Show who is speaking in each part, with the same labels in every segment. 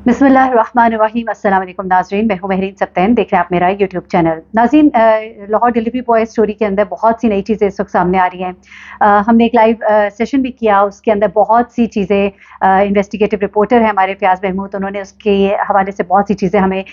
Speaker 1: बिस्मिल्लाहिर्रहमानिर्रहीम। अस्सलाम वालेकुम नाज़रीन, मैं हूं महरीन सब्तैन, देख रहे हैं आप मेरा यूट्यूब चैनल। नाज़रीन, लाहौर डिलीवरी बॉय स्टोरी के अंदर बहुत सी नई चीज़ें इस वक्त सामने आ रही हैं। हमने एक लाइव सेशन भी किया, उसके अंदर बहुत सी चीज़ें, इन्वेस्टिगेटिव रिपोर्टर है हमारे फ़याज़ महमूद, उन्होंने उसके हवाले से बहुत सी चीज़ें हमें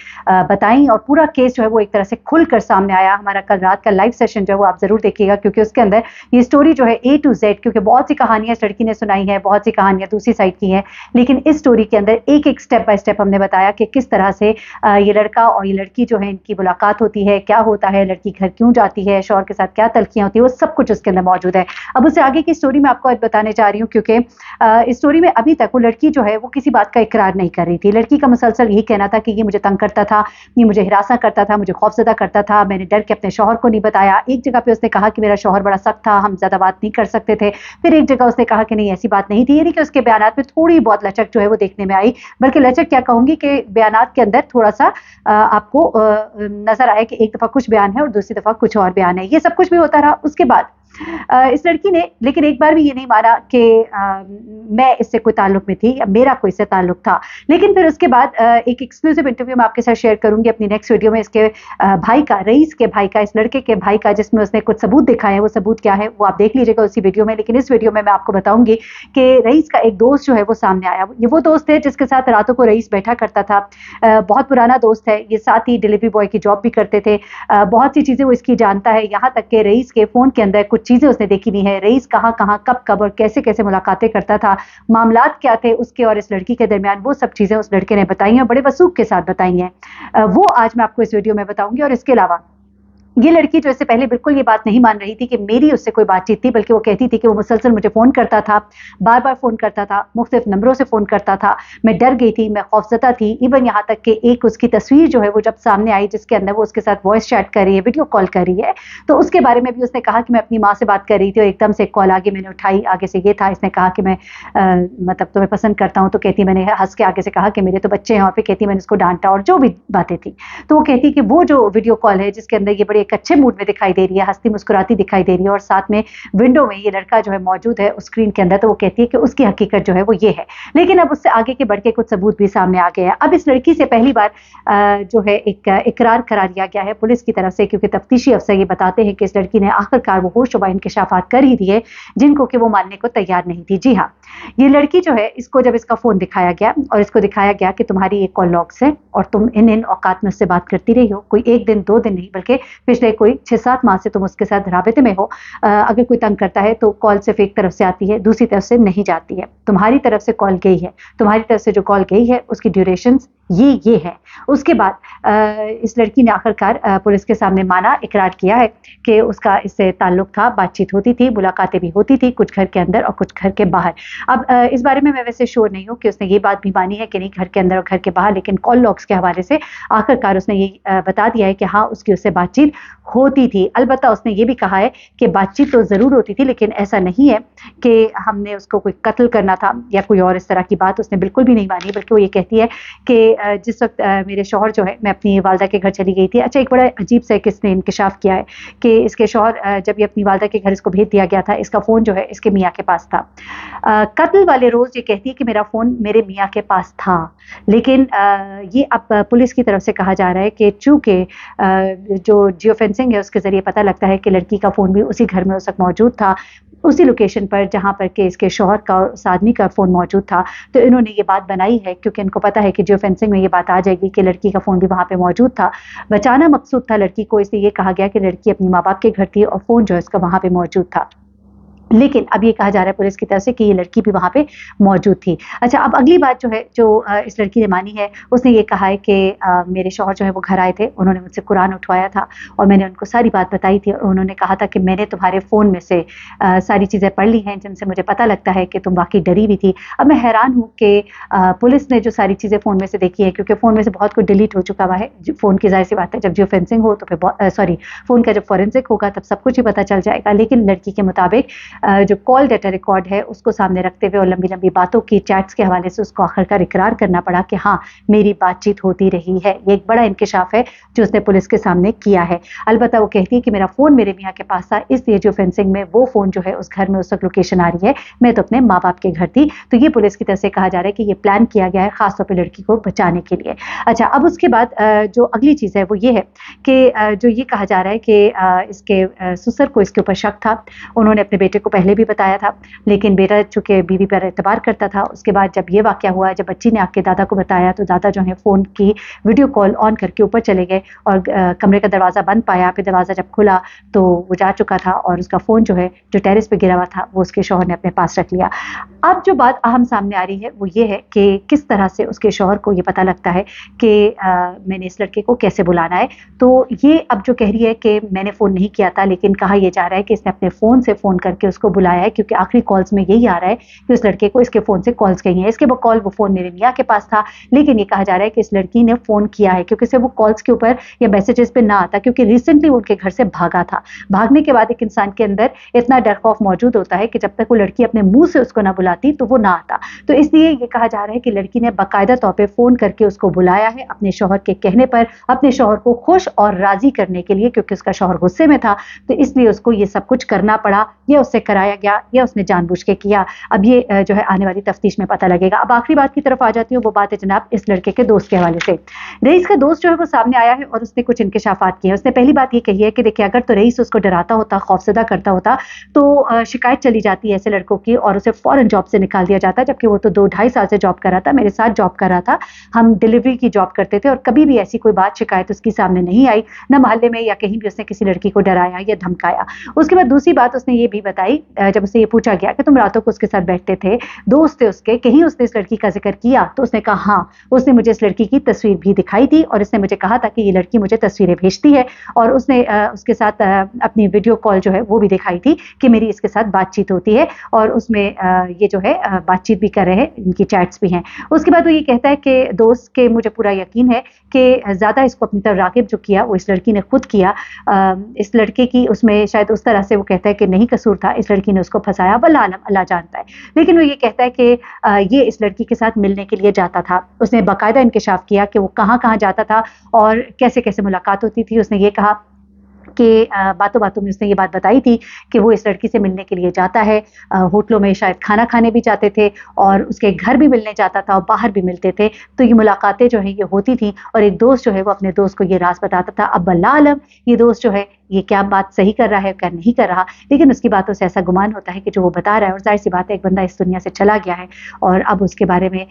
Speaker 1: बताई और पूरा केस जो है वो एक तरह से खुल कर सामने आया। हमारा कल रात का लाइव सेशन जो है वो आप ज़रूर देखिएगा, क्योंकि उसके अंदर ये स्टोरी जो है A to Z, क्योंकि बहुत सी कहानियाँ इस लड़की ने सुनाई हैं, बहुत सी कहानियाँ दूसरी साइड की हैं, लेकिन इस स्टोरी के अंदर एक एक स्टेप बाय स्टेप हमने बताया कि किस तरह से ये लड़का और ये लड़की जो है इनकी मुलाकात होती है, क्या होता है, लड़की घर क्यों जाती है, शौहर के साथ क्या तल्खियाँ होती है, वो सब कुछ उसके अंदर मौजूद है। अब उससे आगे की स्टोरी मैं आपको आज बताने जा रही हूँ, क्योंकि इस स्टोरी में अभी तक वो लड़की जो है वो किसी बात का इकरार नहीं कर रही थी। लड़की का मुसलसल यही कहना था कि ये मुझे तंग करता था, ये मुझे हिरासा करता था, मुझे खौफजदा करता था, मैंने डर के अपने शौहर को नहीं बताया। एक जगह पे उसने कहा कि मेरा शौहर बड़ा सख्त था, हम ज़्यादा बात नहीं कर सकते थे। फिर एक जगह उसने कहा कि नहीं, ऐसी बात नहीं थी। यानी कि उसके बयानात में थोड़ी बहुत लचक जो है वो देखने में आई, बल्कि लचक क्या कहूँगी कि बयानात के अंदर थोड़ा-सा आपको नज़र आया कि एक दफ़ा कुछ बयान है और दूसरी दफ़ा कुछ और बयान है। ये सब कुछ भी होता रहा। उसके बाद इस लड़की ने लेकिन एक बार भी ये नहीं माना कि मैं इससे कोई ताल्लुक में थी या मेरा कोई इससे ताल्लुक था। लेकिन फिर उसके बाद एक एक्सक्लूसिव इंटरव्यू मैं आपके साथ शेयर करूँगी अपनी नेक्स्ट वीडियो में, इसके भाई का, रईस के भाई का, इस लड़के के भाई का, जिसमें उसने कुछ सबूत दिखाए हैं। वो सबूत क्या है वो आप देख लीजिएगा उसी वीडियो में। लेकिन इस वीडियो में मैं आपको बताऊँगी कि रईस का एक दोस्त जो है वो सामने आया। ये वो दोस्त है जिसके साथ रातों को रईस बैठा करता था। बहुत पुराना दोस्त है ये, साथ ही डिलीवरी बॉय की जॉब भी करते थे। बहुत सी चीज़ें वो इसकी जानता है, यहाँ तक कि रईस के फ़ोन के अंदर कुछ चीज़ें उसने देखी हुई हैं। रईस कहाँ-कहाँ, कब-कब और कैसे-कैसे मुलाकातें करता था, मामलात क्या थे उसके और इस लड़की के दरमियान, वो सब चीज़ें उस लड़के ने बताई हैं, बड़े वसूख के साथ बताई हैं। वो आज मैं आपको इस वीडियो में बताऊँगी। और इसके अलावा ये लड़की जो इससे पहले बिल्कुल ये बात नहीं मान रही थी कि मेरी उससे कोई बातचीत थी, बल्कि वो कहती थी कि वो मुसलसल मुझे फ़ोन करता था, बार-बार फ़ोन करता था, मुख्तलिफ नंबरों से फ़ोन करता था। मैं डर गई थी, मैं खौफज़दा थी। इवन यहाँ तक कि एक उसकी तस्वीर जो है वो जब सामने आई, जिसके अंदर वो उसके साथ वॉइस चैट कर रही है, वीडियो कॉल कर रही है, तो उसके बारे में भी उसने कहा कि मैं अपनी माँ से बात कर रही थी और एकदम से एक कॉल आगे मैंने उठाई। आगे से ये था, इसने कहा कि मैं मतलब तुम्हें पसंद करता हूँ। तो कहती, मैंने हँस के आगे से कहा कि मेरे तो बच्चे हैं, और फिर कहती मैंने उसको डाँटा और जो भी बातें थी। तो वो कहती कि वो जो वीडियो कॉल है जिसके अंदर ये बड़े एक अच्छे मूड में दिखाई दे रही है, हंसती मुस्कुराती दिखाई दे रही है, और साथ में विंडो में ये लड़का जो है मौजूद है उस स्क्रीन के अंदर, तो वो कहती है कि उसकी हकीकत जो है वो ये है। लेकिन अब उससे आगे के बढ़ के कुछ सबूत भी सामने आ गए हैं। अब इस लड़की से पहली बार जो है एक इकरार करा दिया गया है पुलिस की तरफ से, क्योंकि तफ्तीशी अफसर ये बताते हैं कि इस लड़की ने आखिरकार वो होशरुबा इंकशाफात कर ही दिए जिनको कि वो मानने को तैयार नहीं थी। जी हाँ, ये लड़की जो है, इसको जब इसका फोन दिखाया गया और इसको दिखाया गया कि तुम्हारी एक कॉल लॉग्स है और तुम इन औकात में उससे बात करती रही हो, कोई एक दिन दो दिन नहीं बल्कि पिछले कोई 6-7 माह से तुम उसके साथ राबिते में हो। अगर कोई तंग करता है तो कॉल सिर्फ एक तरफ से आती है, दूसरी तरफ से नहीं जाती है। तुम्हारी तरफ से कॉल गई है, तुम्हारी तरफ से जो कॉल गई है उसकी ड्यूरेशन ये है। उसके बाद इस लड़की ने आखिरकार पुलिस के सामने माना, इकरार किया है कि उसका इससे ताल्लुक था, बातचीत होती थी, मुलाकातें भी होती थी, कुछ घर के अंदर और कुछ घर के बाहर। अब इस बारे में मैं वैसे श्योर नहीं हूँ कि उसने ये बात भी मानी है कि नहीं, घर के अंदर और घर के बाहर, लेकिन कॉल लॉग्स के हवाले से आखिरकार उसने ये बता दिया है कि हाँ, उसकी उससे बातचीत होती थी। अलबत्ता उसने ये भी कहा है कि बातचीत तो ज़रूर होती थी, लेकिन ऐसा नहीं है कि हमने उसको कोई कत्ल करना था या कोई और इस तरह की बात उसने बिल्कुल भी नहीं मानी। बल्कि वो ये कहती है कि जिस वक्त मेरे शौहर जो है, मैं अपनी वालदा के घर चली गई थी। अच्छा, एक बड़ा अजीब सा किसने इंकशाफ किया है कि इसके शौहर जब ये अपनी वालदा के घर इसको भेज दिया गया था, इसका फ़ोन जो है इसके मियाँ के पास था। कत्ल वाले रोज़ ये कहती है कि मेरा फ़ोन मेरे मियाँ के पास था, लेकिन ये अब पुलिस की तरफ से कहा जा रहा है कि चूँकि जो जियो फेंसिंग है उसके ज़रिए पता लगता है कि लड़की का फ़ोन भी उसी घर में उस वक्त मौजूद था, उसी लोकेशन पर जहाँ पर के इसके शौहर का और उस आदमी का फ़ोन मौजूद था। तो इन्होंने ये बात बनाई है क्योंकि इनको पता है कि जियो फेंसिंग में ये बात आ जाएगी कि लड़की का फ़ोन भी वहाँ पे मौजूद था। बचाना मकसूद था लड़की को, इसलिए ये कहा गया कि लड़की अपनी माँ बाप के घर थी और फ़ोन जो है उसका वहाँ पे मौजूद था। लेकिन अब ये कहा जा रहा है पुलिस की तरफ से कि ये लड़की भी वहाँ पे मौजूद थी। अच्छा, अब अगली बात जो है जो इस लड़की ने मानी है, उसने ये कहा है कि मेरे शौहर जो है वो घर आए थे, उन्होंने मुझसे कुरान उठवाया था और मैंने उनको सारी बात बताई थी और उन्होंने कहा था कि मैंने तुम्हारे फ़ोन में से सारी चीज़ें पढ़ ली हैं जिनसे मुझे पता लगता है कि तुम वाक़ई डरी हुई थी। अब मैं हैरान हूँ कि पुलिस ने जो सारी चीज़ें फ़ोन में से देखी है, क्योंकि फ़ोन में से बहुत कुछ डिलीट हो चुका हुआ है। फ़ोन की ज़ाहिर सी बात है, जब जियो फेंसिंग हो तो फिर फ़ोन का जब फॉरेंसिक होगा तब सब कुछ ही पता चल जाएगा। लेकिन लड़की के मुताबिक जो कॉल डाटा रिकॉर्ड है उसको सामने रखते हुए और लंबी लंबी बातों की चैट्स के हवाले से उसको आखिरकार इकरार करना पड़ा कि हाँ मेरी बातचीत होती रही है। ये एक बड़ा इंकशाफ है जो उसने पुलिस के सामने किया है। अलबत्ता वो कहती है कि मेरा फ़ोन मेरे मियाँ के पास था, इसलिए जो फेंसिंग में वो फ़ोन जो है उस घर में उस वक्त लोकेशन आ रही है, मैं तो अपने माँ बाप के घर थी। तो ये पुलिस की तरफ से कहा जा रहा है कि ये प्लान किया गया है खासतौर पर लड़की को बचाने के लिए। अच्छा, अब उसके बाद जो अगली चीज़ है वो ये है कि जो ये कहा जा रहा है कि इसके ससुर को इसके ऊपर शक था। उन्होंने अपने बेटे को पहले भी बताया था, लेकिन बेटा चूँकि बीवी पर एतबार करता था। उसके बाद जब ये वाक़या हुआ, जब बच्ची ने आपके दादा को बताया, तो दादा जो है फ़ोन की वीडियो कॉल ऑन करके ऊपर चले गए और कमरे का दरवाज़ा बंद पाया। फिर दरवाज़ा जब खुला तो वो जा चुका था और उसका फ़ोन जो है जो टेरेस पे गिरा हुआ था वो उसके शौहर ने अपने पास रख लिया। अब जो बात अहम सामने आ रही है वो ये है कि किस तरह से उसके शौहर को ये पता लगता है कि मैंने इस लड़के को कैसे बुलाना है। तो ये अब जो कह रही है कि मैंने फ़ोन नहीं किया था, लेकिन कहा यह जा रहा है कि इसने अपने फ़ोन से फ़ोन करके उसको बुलाया है, क्योंकि आखिरी कॉल्स में यही आ रहा है कि उस लड़के को इसके फ़ोन से कॉल्स गई हैं। इसके कॉल वो फ़ोन मेरे मियाँ के पास था, लेकिन ये कहा जा रहा है कि इस लड़की ने फ़ोन किया है, क्योंकि इसे वो कॉल्स के ऊपर या मैसेजेस पे ना आता, क्योंकि रिसेंटली वो उनके घर से भागा था। भागने के बाद एक इंसान के अंदर इतना डर खौफ मौजूद होता है कि जब तक वो लड़की अपने मुंह से उसको ना बुलाती तो वो ना आता। तो इसलिए ये कहा जा रहा है कि लड़की ने बाकायदा तौर पे फ़ोन करके उसको बुलाया है अपने शौहर के कहने पर, अपने शौहर को खुश और राज़ी करने के लिए, क्योंकि उसका शौहर गुस्से में था, तो इसलिए उसको ये सब कुछ करना पड़ा, या उससे कराया गया या उसने जानबूझ के किया। अब ये जो है आने वाली तफ्तीश में पता लगेगा। अब आखिरी बात की तरफ आ जाती हूँ, वो बात है जनाब इस लड़के के दोस्त के हवाले से। रईस का दोस्त जो है वो सामने आया है और उसने कुछ इंकशाफात किए हैं। उसने पहली बात ये कही है कि देखिए, अगर तो रईस उसको डराता होता, खौफजदा करता होता, तो शिकायत चली जाती है ऐसे लड़कों की और उसे फौरन जॉब से निकाल दिया जाता, जबकि वो तो 2-2.5 साल से जॉब कर रहा था, मेरे साथ जॉब कर रहा था, हम डिलीवरी की जॉब करते थे और कभी भी ऐसी कोई बात शिकायत उसकी सामने नहीं आई, न मोहल्ले में या कहीं भी उसने किसी लड़की को डराया या धमकाया। उसके बाद दूसरी बात उसने ये भी बताई, जब उससे ये पूछा गया कि तुम रातों को उसके साथ बैठते थे, दोस्त थे उसके, कहीं उसने इस लड़की का जिक्र किया? तो उसने कहा हाँ, उसने मुझे इस लड़की की तस्वीर भी दिखाई थी और इसने मुझे कहा था कि ये लड़की मुझे तस्वीरें भेजती है, और उसने उसके साथ अपनी वीडियो कॉल जो है वो भी दिखाई थी कि मेरी इसके साथ बातचीत होती है और उसमें ये जो है बातचीत भी कर रहे हैं, इनकी चैट्स भी हैं। उसके बाद वो ये कहता है कि दोस्त के मुझे पूरा यकीन है कि ज़्यादा इसको अपनी तरफ राग़िब जो किया वो इस लड़की ने खुद किया। इस लड़के की उसमें शायद उस तरह से वो कहता है कि नहीं कसूर था, इस लड़की ने उसको फंसाया, वल्लाह आलम, अल्लाह जानता है। लेकिन वो ये कहता है कि ये इस लड़की के साथ मिलने के लिए जाता था। उसने बाकायदा इंकशाफ किया कि वो कहाँ-कहाँ जाता था और कैसे-कैसे मुलाकात होती थी। उसने ये कहा कि बातों बातों में उसने ये बात बताई थी कि वो इस लड़की से मिलने के लिए जाता है, होटलों में शायद खाना खाने भी जाते थे और उसके घर भी मिलने जाता था और बाहर भी मिलते थे। तो ये मुलाकातें जो है ये होती थी और एक दोस्त जो है वो अपने दोस्त को ये राज बताता था। अब वल्लाह आलम ये दोस्त जो है ये क्या बात सही कर रहा है, क्या नहीं कर रहा, लेकिन उसकी बातों से ऐसा गुमान होता है कि जो वो बता रहा है, और जाहिर सी बात है एक बंदा इस दुनिया से चला गया है और अब उसके बारे में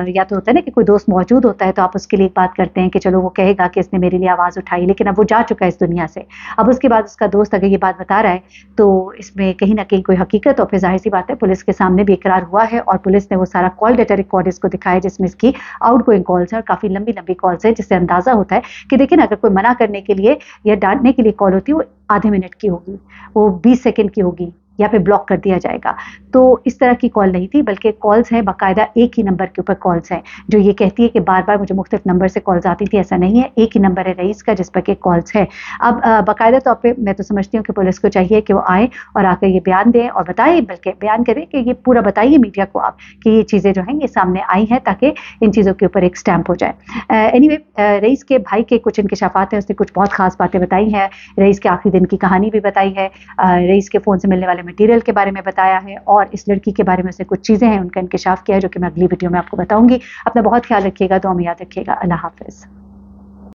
Speaker 1: या तो होता है ना कि कोई दोस्त मौजूद होता है तो आप उसके लिए एक बात करते हैं कि चलो वो कहेगा कि इसने मेरे लिए आवाज़ उठाई, लेकिन अब वो जा चुका है इस दुनिया से। अब उसके बाद उसका दोस्त अगर ये बात बता रहा है तो इसमें कहीं ना कहीं कोई हकीकत, और फिर जाहिर सी बात है पुलिस के सामने भी इकरार हुआ है और पुलिस ने वो सारा कॉल डेटा रिकॉर्ड इसको दिखाया जिसमें इसकी आउट गोइंग कॉल्स है और काफ़ी लंबी लंबी कॉल्स है, जिससे अंदाज़ा होता है कि देखिए ना, अगर कोई मना करने के लिए या डांटने के लिए कॉल होती है वो आधे मिनट की होगी, वो 20 सेकंड की होगी या फिर ब्लॉक कर दिया जाएगा। तो इस तरह की कॉल नहीं थी, बल्कि कॉल्स हैं बाकायदा एक ही नंबर के ऊपर कॉल्स हैं, जो ये कहती है कि बार बार मुझे मुख्तलिफ नंबर से कॉल्स आती थी, ऐसा नहीं है, एक ही नंबर है रईस का जिस पर के कॉल्स है। अब बाकायदा तौर पे मैं तो समझती हूँ कि पुलिस को चाहिए कि वो आए और आकर ये बयान दें और बताइए, बल्कि बयान करें कि ये पूरा बताइए मीडिया को आप कि ये चीज़ें जो हैं ये सामने आई हैं, ताकि इन चीज़ों के ऊपर एक स्टैंप हो जाए। एनीवे, रईस के भाई के कुछ इंकशाफात हैं, उसने कुछ बहुत खास बातें बताई हैं, रईस के आखिरी दिन की कहानी भी बताई है, रईस के फ़ोन से मिलने वाले मटीरियल के बारे में बताया है और इस लड़की के बारे में से कुछ चीज़ें हैं उनका इंकशाफ किया है, जो कि मैं अगली वीडियो में आपको बताऊंगी। अपना बहुत ख्याल रखिएगा, दुआ में याद रखिएगा। अल्लाह हाफ़िज़।